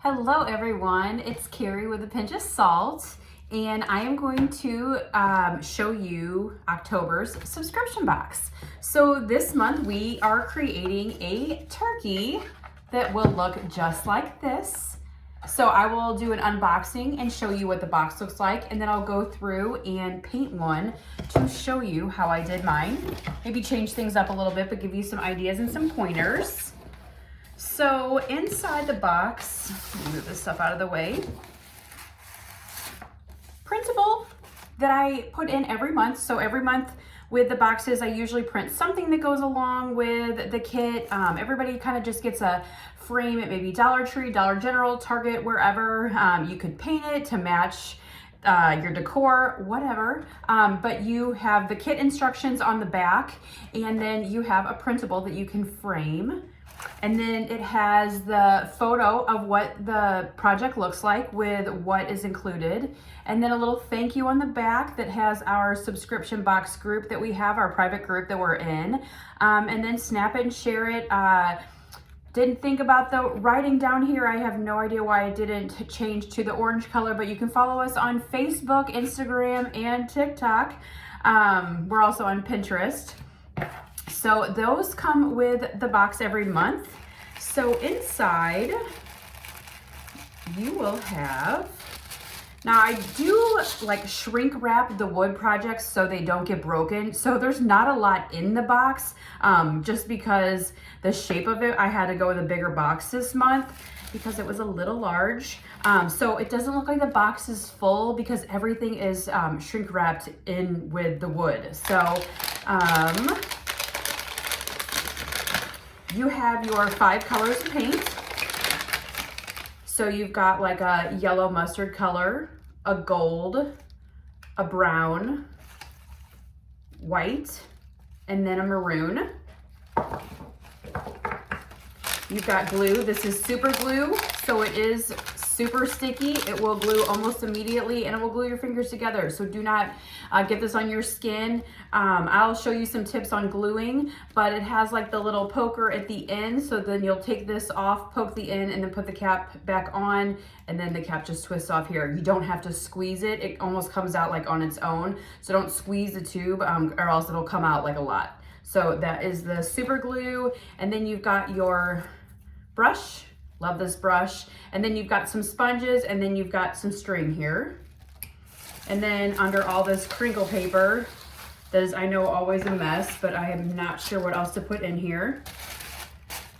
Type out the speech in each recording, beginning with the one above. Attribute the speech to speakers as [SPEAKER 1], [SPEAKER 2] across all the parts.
[SPEAKER 1] Hello everyone, it's Carrie with a pinch of salt, and I am going to show you October's subscription box. So this month we are creating a turkey that will look just like this. So I will do an unboxing and show you what the box looks like, and then I'll go through and paint one to show you how I did mine. Maybe change things up a little bit, but give you some ideas and some pointers. So inside the box, let me move this stuff out of the way. Printable that I put in every month. So every month with the boxes, I usually print something that goes along with the kit. Everybody kind of just gets a frame at maybe Dollar Tree, Dollar General, Target, wherever. You could paint it to match your decor, whatever, but you have the kit instructions on the back, and then you have a printable that you can frame. And then it has the photo of what the project looks like with what is included. And then a little thank you on the back that has our subscription box group that we have, our private group that we're in. And then snap it and share it. Didn't think about the writing down here. I have no idea why it didn't change to the orange color, but you can follow us on Facebook, Instagram, and TikTok. We're also on Pinterest. So those come with the box every month. So inside you will have, now I do like shrink wrap the wood projects so they don't get broken. So there's not a lot in the box, just because the shape of it, I had to go with a bigger box this month because it was a little large. So it doesn't look like the box is full because everything is shrink wrapped in with the wood. So you have your 5 colors of paint. So you've got like a yellow mustard color, a gold, a brown, white, and then a maroon. You've got glue. This is super glue, so it is super sticky. It will glue almost immediately, and it will glue your fingers together. So do not get this on your skin. I'll show you some tips on gluing, but it has like the little poker at the end. So then you'll take this off, poke the end, and then put the cap back on, and then the cap just twists off here. You don't have to squeeze it. It almost comes out like on its own. So don't squeeze the tube or else it'll come out like a lot. So that is the super glue. And then you've got your brush. Love this brush. And then you've got some sponges, and then you've got some string here. And then under all this crinkle paper, that is, I know, always a mess, but I am not sure what else to put in here.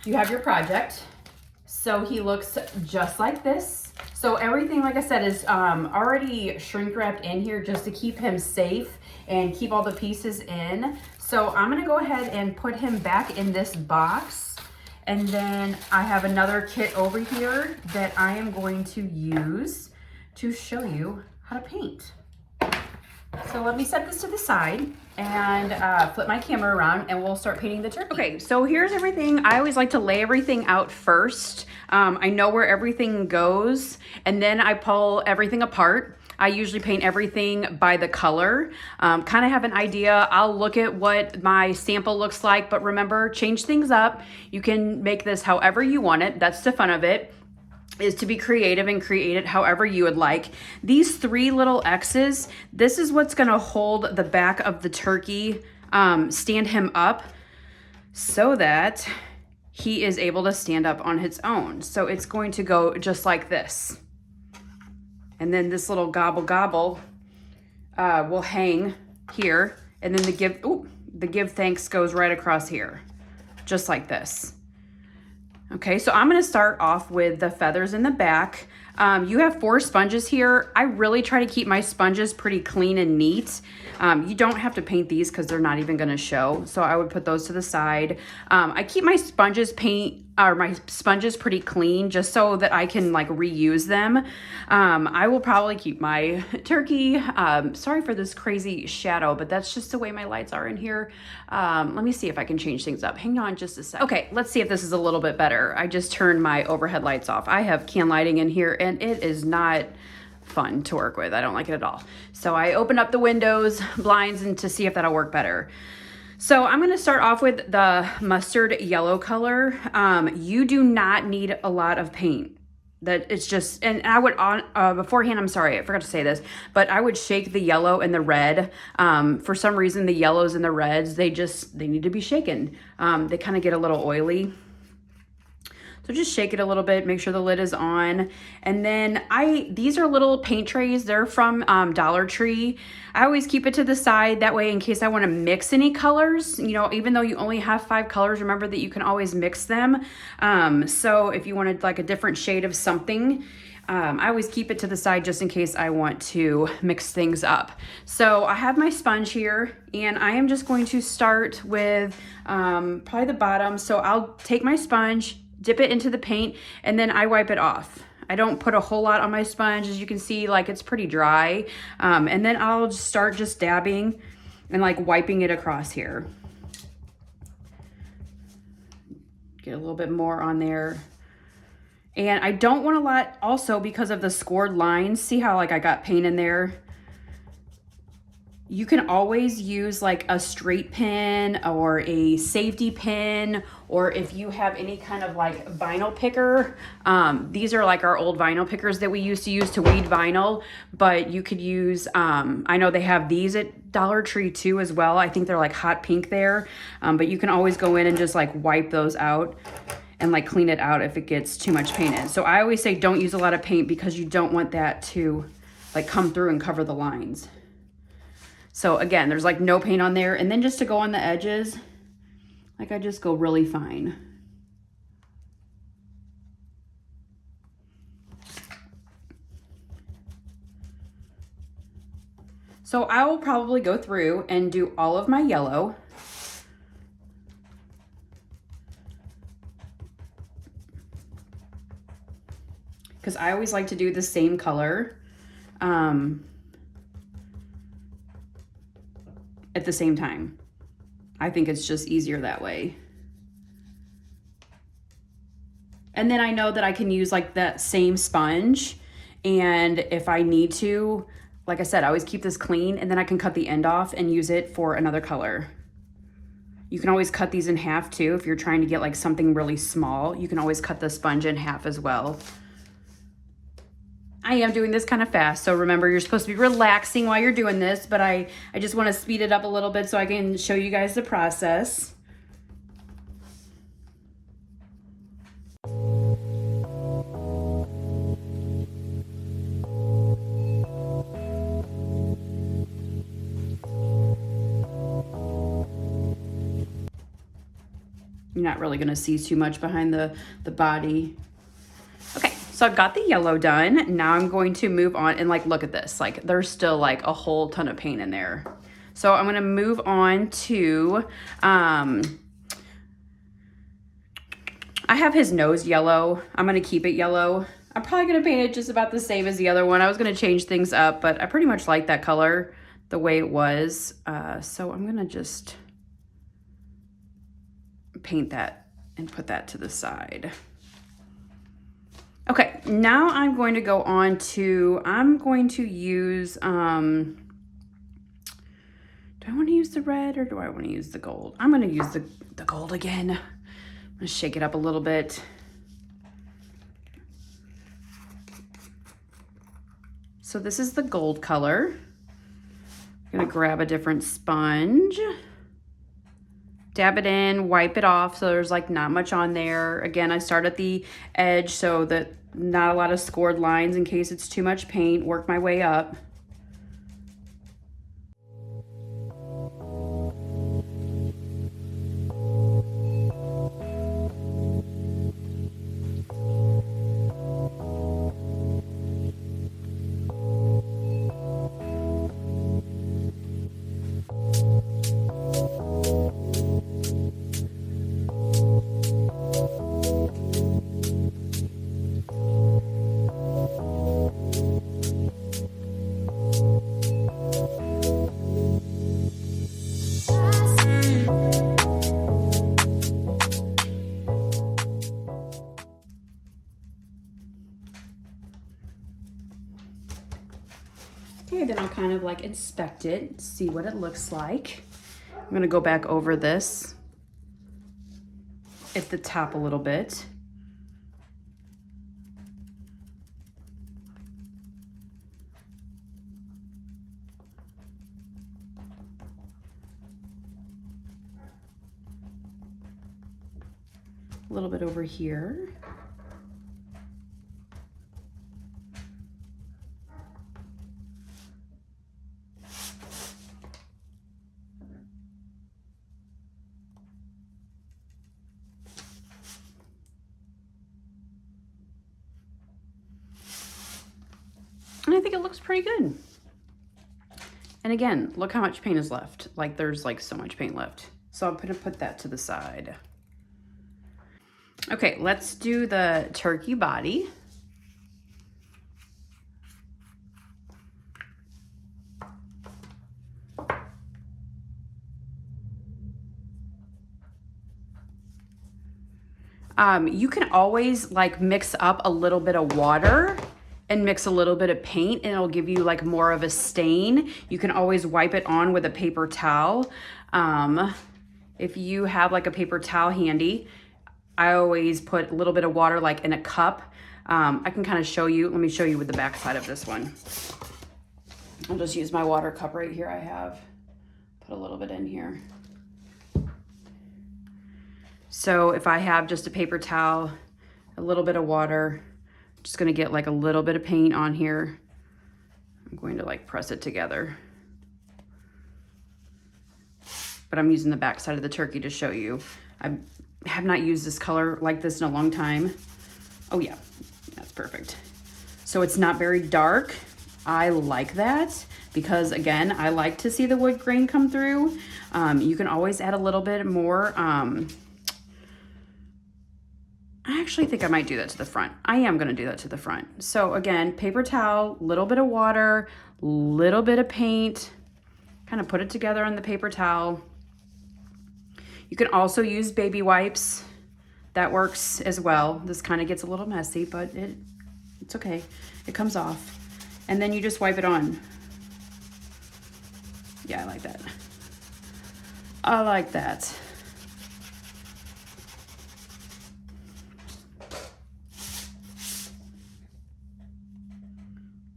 [SPEAKER 1] You have your project. So he looks just like this. So everything, like I said, is already shrink wrapped in here just to keep him safe and keep all the pieces in. So I'm gonna go ahead and put him back in this box. And then I have another kit over here that I am going to use to show you how to paint. So let me set this to the side and flip my camera around, and we'll start painting the turkey. Okay, so here's everything. I always like to lay everything out first. I know where everything goes, and then I pull everything apart. I usually paint everything by the color, kind of have an idea. I'll look at what my sample looks like, but remember, change things up. You can make this however you want it. That's the fun of it, is to be creative and create it however you would like. These 3 little X's, this is what's gonna hold the back of the turkey, stand him up so that he is able to stand up on his own. So it's going to go just like this. And then this little gobble gobble will hang here. And then the give thanks goes right across here, just like this. Okay, so I'm gonna start off with the feathers in the back. You have 4 sponges here. I really try to keep my sponges pretty clean and neat. You don't have to paint these because they're not even gonna show. So I would put those to the side. I keep my sponges pretty clean just so that I can like reuse them. I will probably keep my turkey. Sorry for this crazy shadow, but that's just the way my lights are in here. Let me see if I can change things up. Hang on just a second. Okay, let's see if this is a little bit better. I just turned my overhead lights off. I have can lighting in here, and it is not fun to work with. I don't like it at all. So I opened up the windows, blinds, and to see if that'll work better. So I'm gonna start off with the mustard yellow color. You do not need a lot of paint. that it's just, and I would beforehand, I'm sorry, I forgot to say this, but I would shake the yellow and the red. For some reason, the yellows and the reds, they need to be shaken. They kind of get a little oily. So just shake it a little bit, make sure the lid is on. And then these are little paint trays. They're from Dollar Tree. I always keep it to the side. That way, in case I want to mix any colors, you know, even though you only have 5 colors, remember that you can always mix them. So if you wanted like a different shade of something, I always keep it to the side just in case I want to mix things up. So I have my sponge here, and I am just going to start with probably the bottom. So I'll take my sponge, dip it into the paint, and then I wipe it off. I don't put a whole lot on my sponge. As you can see, like, it's pretty dry. And then I'll start just dabbing and like wiping it across here. Get a little bit more on there. And I don't want a lot also because of the scored lines. See how like I got paint in there? You can always use like a straight pin or a safety pin, or if you have any kind of like vinyl picker. These are like our old vinyl pickers that we used to use to weed vinyl, but you could use, I know they have these at Dollar Tree too as well. I think they're like hot pink there, but you can always go in and just like wipe those out and like clean it out if it gets too much paint in. So I always say don't use a lot of paint because you don't want that to like come through and cover the lines. So again, there's like no paint on there. And then just to go on the edges, like I just go really fine. So I will probably go through and do all of my yellow. Because I always like to do the same color. At the same time. I think it's just easier that way. And then I know that I can use like that same sponge, and if I need to, like I said, I always keep this clean, and then I can cut the end off and use it for another color. You can always cut these in half too. If you're trying to get like something really small, you can always cut the sponge in half as well. I am doing this kind of fast, so remember, you're supposed to be relaxing while you're doing this, but I just want to speed it up a little bit so I can show you guys the process. You're not really going to see too much behind the body. Okay. So I've got the yellow done. Now I'm going to move on and like, look at this. Like there's still like a whole ton of paint in there. So I'm going to move on to, I have his nose yellow. I'm going to keep it yellow. I'm probably going to paint it just about the same as the other one. I was going to change things up, but I pretty much like that color the way it was. So I'm going to just paint that and put that to the side. Okay, now I'm going to go on to, I'm going to use, do I want to use the red or do I want to use the gold? I'm going to use the gold again. I'm going to shake it up a little bit. So this is the gold color. I'm going to grab a different sponge. Dab it in, wipe it off so there's like not much on there. Again, I start at the edge so that not a lot of scored lines in case it's too much paint. Work my way up. Okay, then I'll kind of like inspect it, see what it looks like. I'm gonna go back over this at the top a little bit. a little bit over here. And I think it looks pretty good. And again, look how much paint is left. Like there's like so much paint left. So I'm gonna put that to the side. Okay, let's do the turkey body. You can always like mix up a little bit of water and mix a little bit of paint and it'll give you like more of a stain. You can always wipe it on with a paper towel. If you have like a paper towel handy, I always put a little bit of water like in a cup. I can kind of show you, let me show you with the back side of this one. I'll just use my water cup right here I have. Put a little bit in here. So if I have just a paper towel, a little bit of water, I'm just gonna get like a little bit of paint on here. I'm going to like press it together. But I'm using the back side of the turkey to show you. I have not used this color like this in a long time. Oh yeah, that's perfect. So it's not very dark. I like that because again, I like to see the wood grain come through. You can always add a little bit more. I actually think I might do that to the front. I am gonna do that to the front. So again, paper towel, little bit of water, little bit of paint, kind of put it together on the paper towel. You can also use baby wipes. That works as well. This kind of gets a little messy, but it's okay. It comes off. And then you just wipe it on. Yeah, I like that. I like that.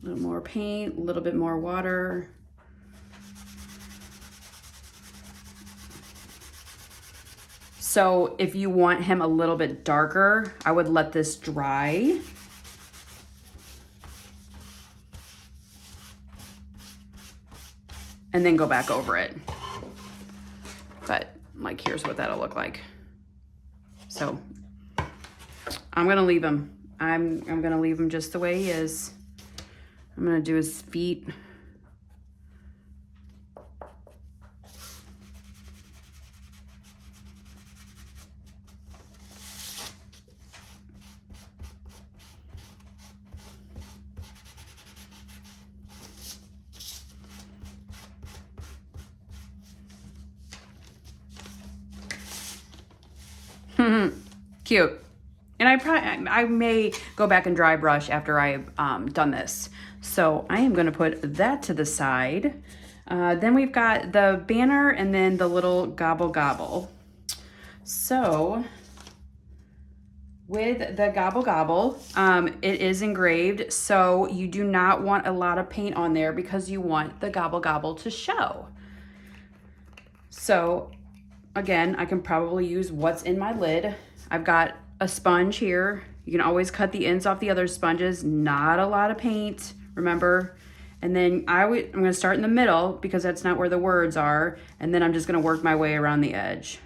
[SPEAKER 1] A little more paint, a little bit more water. So if you want him a little bit darker, I would let this dry. And then go back over it. But like, here's what that'll look like. So I'm gonna leave him. I'm gonna leave him just the way he is. I'm gonna do his feet. Cute. And I may go back and dry brush after I've done this. So I am gonna put that to the side. Then we've got the banner and then the little gobble gobble. So with the gobble gobble, it is engraved. So you do not want a lot of paint on there because you want the gobble gobble to show. So again, I can probably use what's in my lid. I've got a sponge here. You can always cut the ends off the other sponges. Not a lot of paint, remember? And then I'm gonna start in the middle because that's not where the words are. And then I'm just gonna work my way around the edge.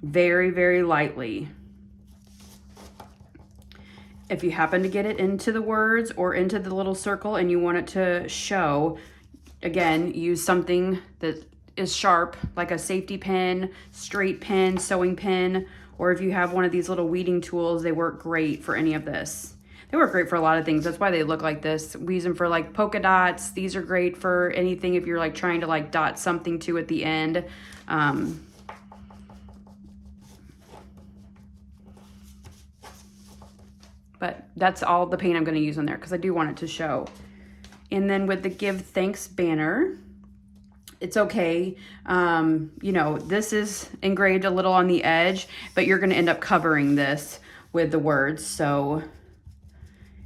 [SPEAKER 1] Very, very lightly. If you happen to get it into the words or into the little circle and you want it to show, again, use something that is sharp, like a safety pin, straight pin, sewing pin, or if you have one of these little weeding tools, they work great for any of this. They work great for a lot of things. That's why they look like this. We use them for like polka dots. These are great for anything if you're like trying to like dot something to at the end. But that's all the paint I'm gonna use on there because I do want it to show. And then with the Give Thanks banner, it's okay. You know, this is engraved a little on the edge, but you're gonna end up covering this with the words, so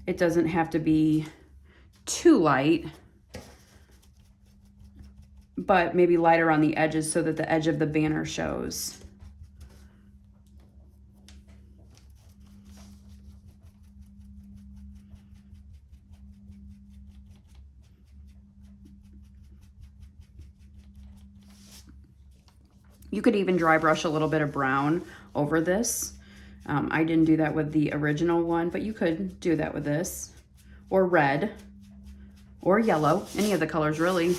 [SPEAKER 1] it doesn't have to be too light, but maybe lighter on the edges so that the edge of the banner shows. You could even dry brush a little bit of brown over this. I didn't do that with the original one, but you could do that with this. Or red, or yellow, any of the colors really.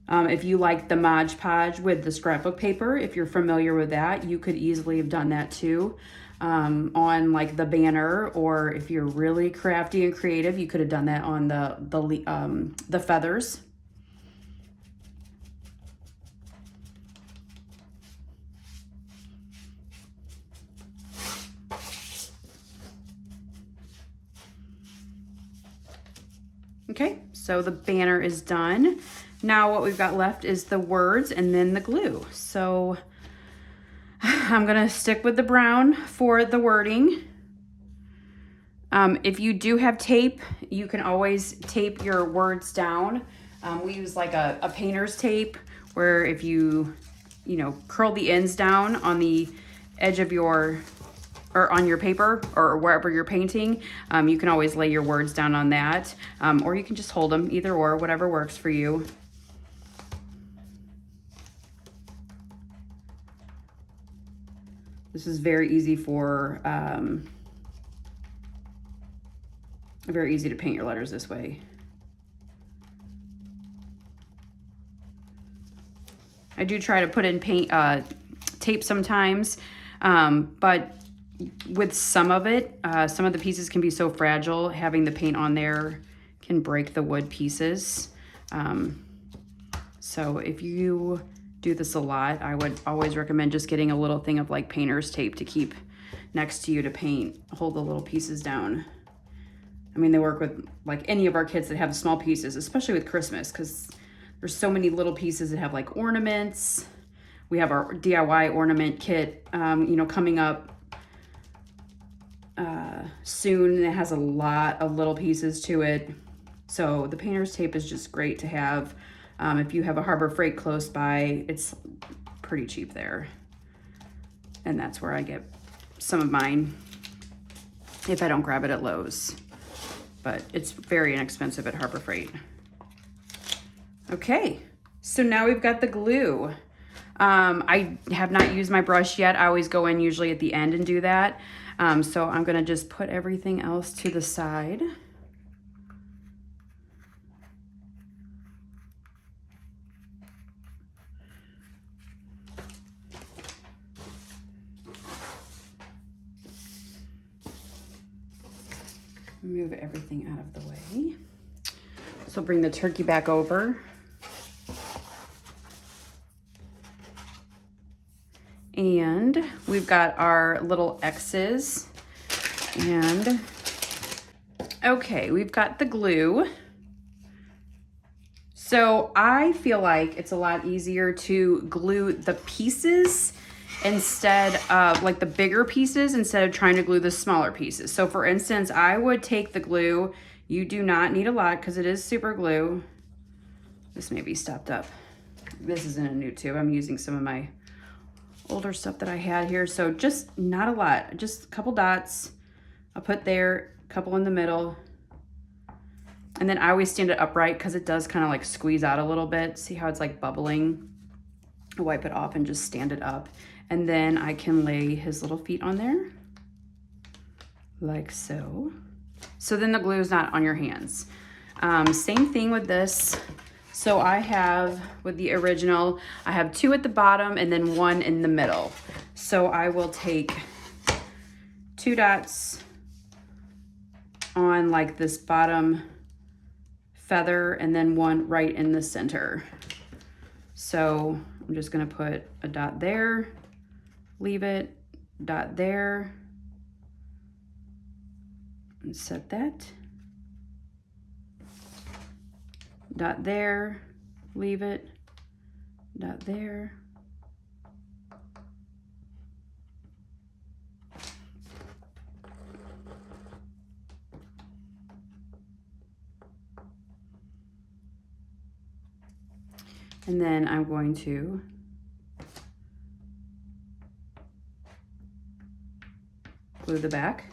[SPEAKER 1] If you like the Mod Podge with the scrapbook paper, if you're familiar with that, you could easily have done that too on like the banner, or if you're really crafty and creative, you could have done that on the feathers. Okay, so the banner is done. Now what we've got left is the words and then the glue. So I'm gonna stick with the brown for the wording. If you do have tape, you can always tape your words down. We use like a painter's tape, where if you curl the ends down on the edge of your, or on your paper or wherever you're painting, you can always lay your words down on that, or you can just hold them, either or, whatever works for you. This is very easy for, very easy to paint your letters this way. I do try to put in tape sometimes, but with some of it, some of the pieces can be so fragile, having the paint on there can break the wood pieces. So if you do this a lot, I would always recommend just getting a little thing of like painter's tape to keep next to you to hold the little pieces down. I mean, they work with like any of our kits that have small pieces, especially with Christmas, because there's so many little pieces that have like ornaments. We have our DIY ornament kit, coming up soon. It has a lot of little pieces to it. So the painter's tape is just great to have. If you have a Harbor Freight close by, it's pretty cheap there. And that's where I get some of mine if I don't grab it at Lowe's. But it's very inexpensive at Harbor Freight. Okay, so now we've got the glue. I have not used my brush yet. I always go in usually at the end and do that. So I'm gonna just put everything else to the side. Move everything out of the way. So bring the turkey back over. And we've got our little X's. And okay, we've got the glue. So I feel like it's a lot easier to glue the pieces instead of like the bigger pieces, instead of trying to glue the smaller pieces. So for instance, I would take the glue. You do not need a lot because it is super glue. This may be stopped up. This isn't a new tube. I'm using some of my older stuff that I had here. So just not a lot, just a couple dots. I'll put there, a couple in the middle. And then I always stand it upright because it does kind of like squeeze out a little bit. See how it's like bubbling? I'll wipe it off and just stand it up. And then I can lay his little feet on there, like so. So then the glue is not on your hands. Same thing with this. So I have, with the original, I have 2 at the bottom and then 1 in the middle. So I will take 2 dots on like this bottom feather and then 1 right in the center. So I'm just gonna put a dot there, leave it, dot there, and set that. Dot there, leave it, dot there. And then I'm going to glue the back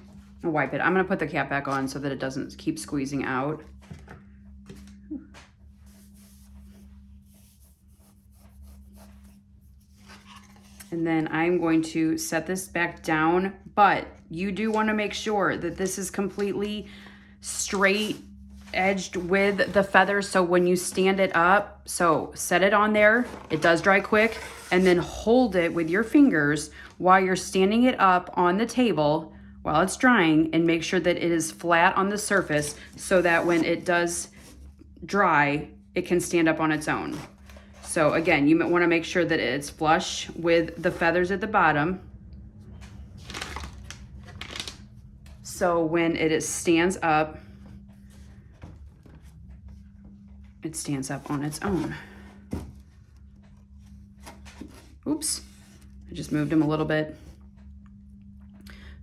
[SPEAKER 1] and wipe it. I'm gonna put the cap back on so that it doesn't keep squeezing out. And then I'm going to set this back down, but you do want to make sure that this is completely straight edged with the feathers. So when you stand it up, so set it on there, it does dry quick, and then hold it with your fingers while you're standing it up on the table while it's drying, and make sure that it is flat on the surface so that when it does dry, it can stand up on its own. So again, you might want to make sure that it's flush with the feathers at the bottom. So when it stands up, it stands up on its own. Oops, I just moved him a little bit.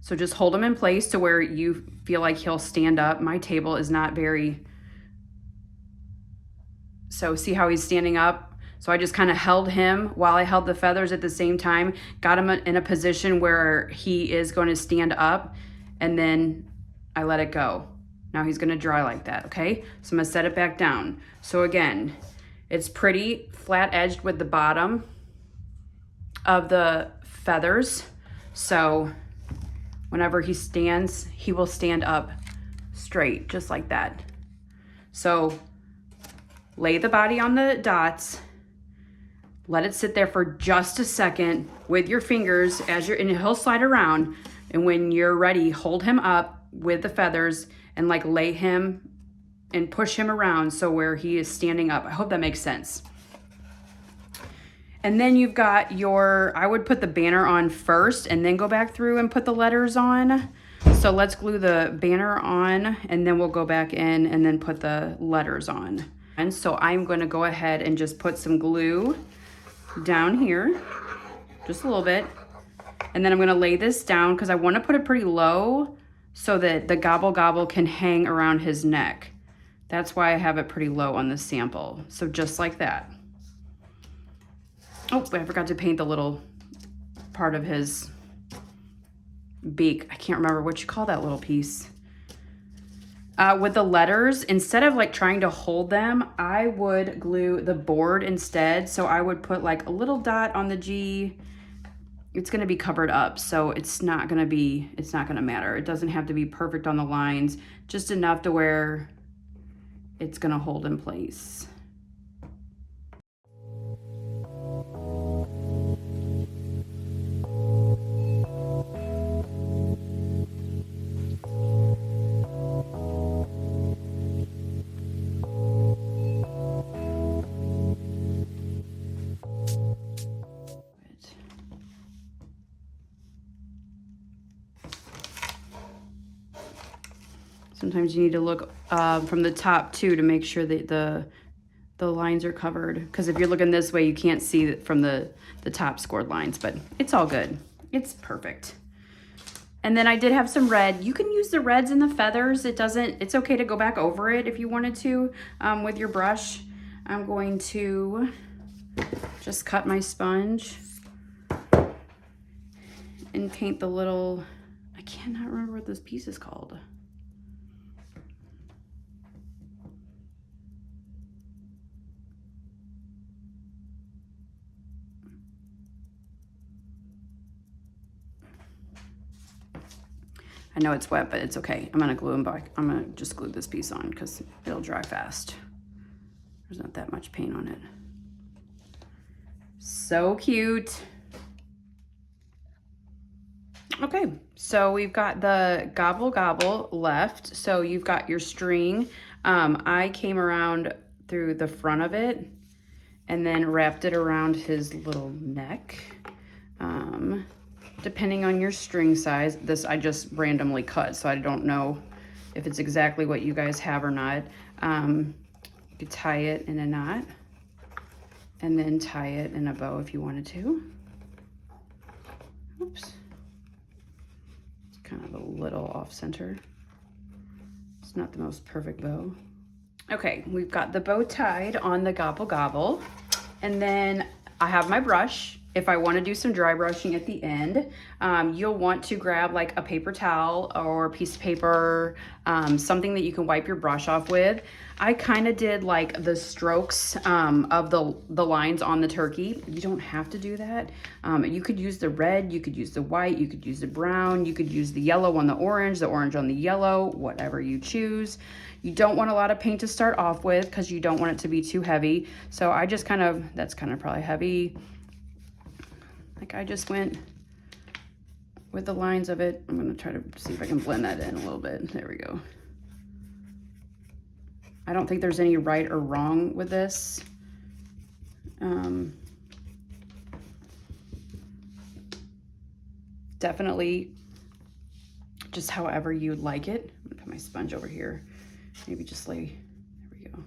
[SPEAKER 1] So just hold him in place to where you feel like he'll stand up. My table is not very, so see how he's standing up? So I just kind of held him while I held the feathers at the same time, got him in a position where he is going to stand up, and then I let it go. Now he's gonna dry like that, okay? So I'm gonna set it back down. So again, it's pretty flat edged with the bottom of the feathers. So whenever he stands, he will stand up straight, just like that. So lay the body on the dots, let it sit there for just a second with your fingers and he'll slide around. And when you're ready, hold him up with the feathers and like lay him and push him around so where he is standing up. I hope that makes sense. And then you've got your, I would put the banner on first and then go back through and put the letters on. So let's glue the banner on and then we'll go back in and then put the letters on. And so I'm going to go ahead and just put some glue down here, just a little bit. And then I'm going to lay this down because I want to put it pretty low so that the gobble gobble can hang around his neck. That's why I have it pretty low on the sample. So just like that. Oh, I forgot to paint the little part of his beak. I can't remember what you call that little piece. With the letters, instead of like trying to hold them, I would glue the board instead. So I would put like a little dot on the G. It's gonna be covered up, so it's not gonna matter. It doesn't have to be perfect on the lines, just enough to where it's gonna hold in place. Sometimes you need to look from the top too to make sure that the lines are covered. Because if you're looking this way, you can't see it from the top scored lines, but it's all good. It's perfect. And then I did have some red. You can use the reds in the feathers. It's okay to go back over it if you wanted to with your brush. I'm going to just cut my sponge and paint the little, I cannot remember what this piece is called. I know it's wet, but it's okay. I'm gonna glue them back. I'm gonna just glue this piece on because it'll dry fast. There's not that much paint on it. So cute. Okay, so we've got the gobble gobble left. So you've got your string. I came around through the front of it and then wrapped it around his little neck. Depending on your string size, this I just randomly cut, so I don't know if it's exactly what you guys have or not. You could tie it in a knot and then tie it in a bow if you wanted to. Oops. It's kind of a little off center. It's not the most perfect bow. Okay, we've got the bow tied on the gobble gobble, and then I have my brush. if I want to do some dry brushing at the end, you'll want to grab like a paper towel or a piece of paper, something that you can wipe your brush off with. I kind of did like the strokes of the lines on the turkey. You don't have to do that. You could use the red, you could use the white, you could use the brown, you could use the yellow on the orange on the yellow, whatever you choose. You don't want a lot of paint to start off with because you don't want it to be too heavy. So I just kind of, that's kind of probably heavy. Like I just went with the lines of it. I'm gonna try to see if I can blend that in a little bit. There we go. I don't think there's any right or wrong with this. Definitely just however you like it. I'm gonna put my sponge over here. Maybe just lay, there we go.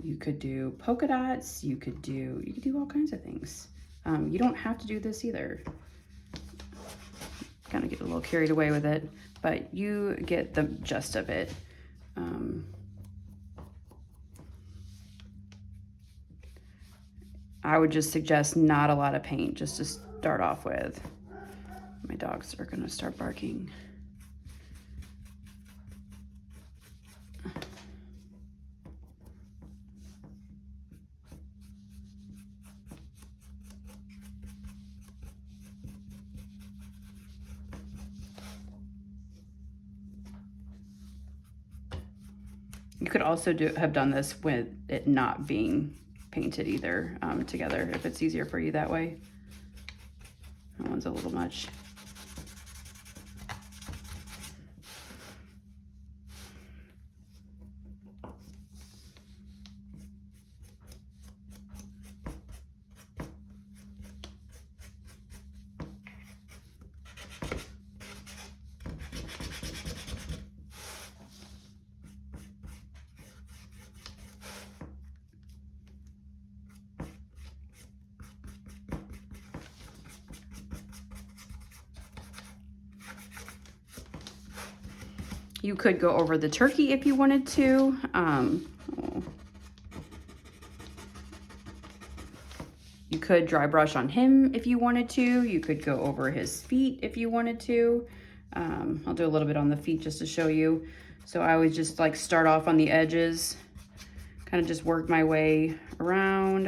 [SPEAKER 1] You could do polka dots, you could do all kinds of things. You don't have to do this either. Kind of get a little carried away with it, but you get the gist of it. I would just suggest not a lot of paint just to start off with. My dogs are gonna start barking. You could also have done this with it not being painted either together, if it's easier for you that way. That one's a little much. You could go over the turkey if you wanted to. You could dry brush on him if you wanted to. You could go over his feet if you wanted to. I'll do a little bit on the feet just to show you. So I always just like start off on the edges, kind of just work my way around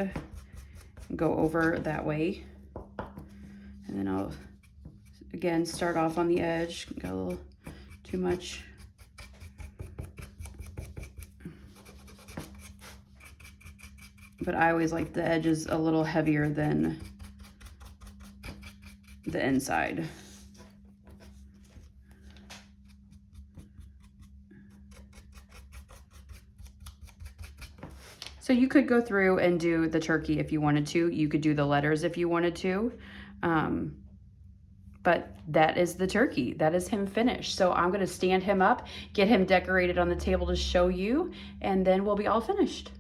[SPEAKER 1] and go over that way. And then I'll, again, start off on the edge. Got a little too much. But I always like the edges a little heavier than the inside. So you could go through and do the turkey if you wanted to. You could do the letters if you wanted to. But that is the turkey. That is him finished. So I'm gonna stand him up, get him decorated on the table to show you, and then we'll be all finished.